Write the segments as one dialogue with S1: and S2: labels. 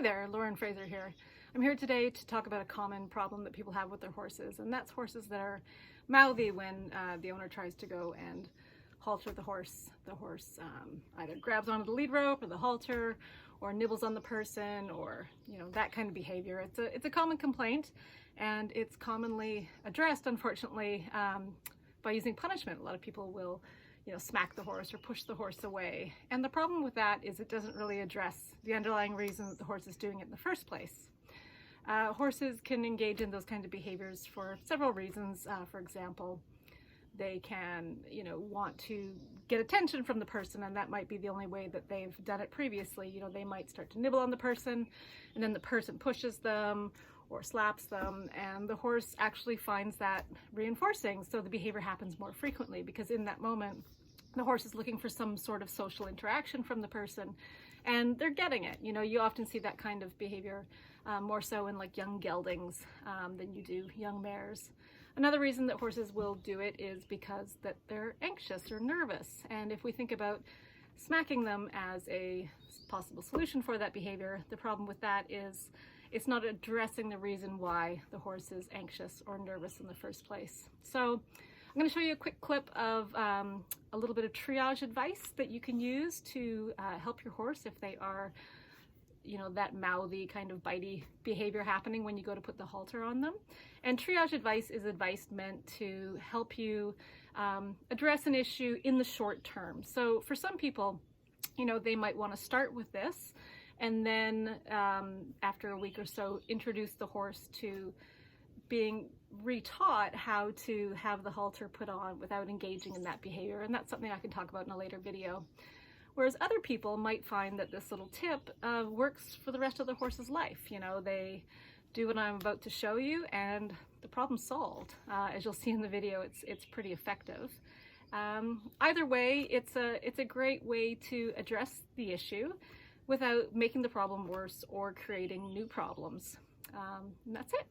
S1: there, Lauren Fraser here. I'm here today to talk about a common problem that people have with their horses, and that's horses that are mouthy when the owner tries to go and halter the horse. The horse either grabs onto the lead rope or the halter, or nibbles on the person, or that kind of behavior. It's a common complaint, and it's commonly addressed, unfortunately, by using punishment. A lot of people will smack the horse or push the horse away. And the problem with that is it doesn't really address the underlying reason that the horse is doing it in the first place. Horses can engage in those kinds of behaviors for several reasons. For example, they can, want to get attention from the person, and that might be the only way that they've done it previously. They might start to nibble on the person, and then the person pushes them or slaps them, and the horse actually finds that reinforcing, so the behavior happens more frequently, because in that moment the horse is looking for some sort of social interaction from the person, and they're getting it. You often see that kind of behavior more so in like young geldings than you do young mares. Another reason that horses will do it is because that they're anxious or nervous, and if we think about smacking them as a possible solution for that behavior, the problem with that is it's not addressing the reason why the horse is anxious or nervous in the first place. So I'm going to show you a quick clip of a little bit of triage advice that you can use to help your horse if they are, that mouthy kind of bitey behavior happening when you go to put the halter on them. And triage advice is advice meant to help you address an issue in the short term. So for some people, they might want to start with this, and then after a week or so introduce the horse to being retaught how to have the halter put on without engaging in that behavior, and that's something I can talk about in a later video. Whereas other people might find that this little tip works for the rest of the horse's life. They do what I'm about to show you and the problem's solved. As you'll see in the video, it's pretty effective. Either way, it's a great way to address the issue without making the problem worse or creating new problems. And that's it.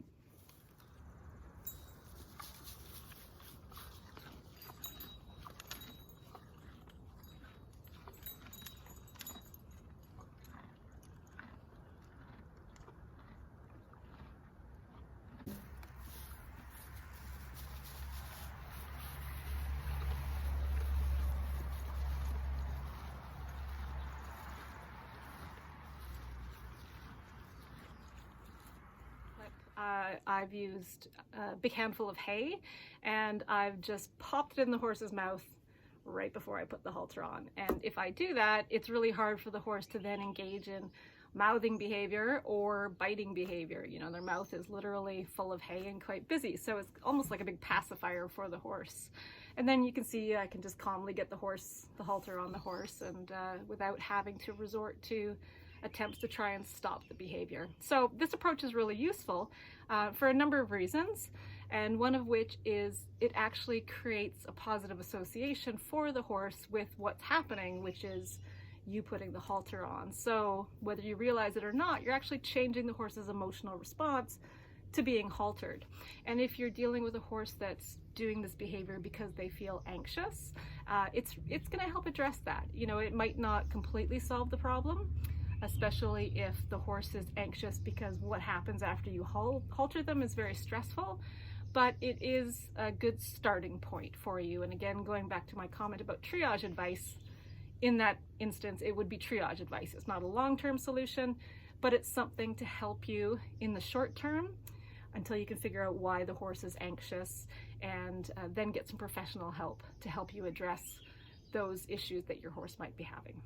S1: I've used a big handful of hay, and I've just popped it in the horse's mouth right before I put the halter on. And if I do that, it's really hard for the horse to then engage in mouthing behavior or biting behavior. Their mouth is literally full of hay and quite busy, so it's almost like a big pacifier for the horse. And then you can see I can just calmly get the halter on the horse, and without having to resort to attempts to try and stop the behavior. So this approach is really useful for a number of reasons, and one of which is it actually creates a positive association for the horse with what's happening, which is you putting the halter on. So whether you realize it or not, you're actually changing the horse's emotional response to being haltered. And if you're dealing with a horse that's doing this behavior because they feel anxious, it's going to help address that. It might not completely solve the problem, especially if the horse is anxious because what happens after you halter them is very stressful, but it is a good starting point for you. And again, going back to my comment about triage advice, in that instance, it would be triage advice. It's not a long-term solution, but it's something to help you in the short term until you can figure out why the horse is anxious, and then get some professional help to help you address those issues that your horse might be having.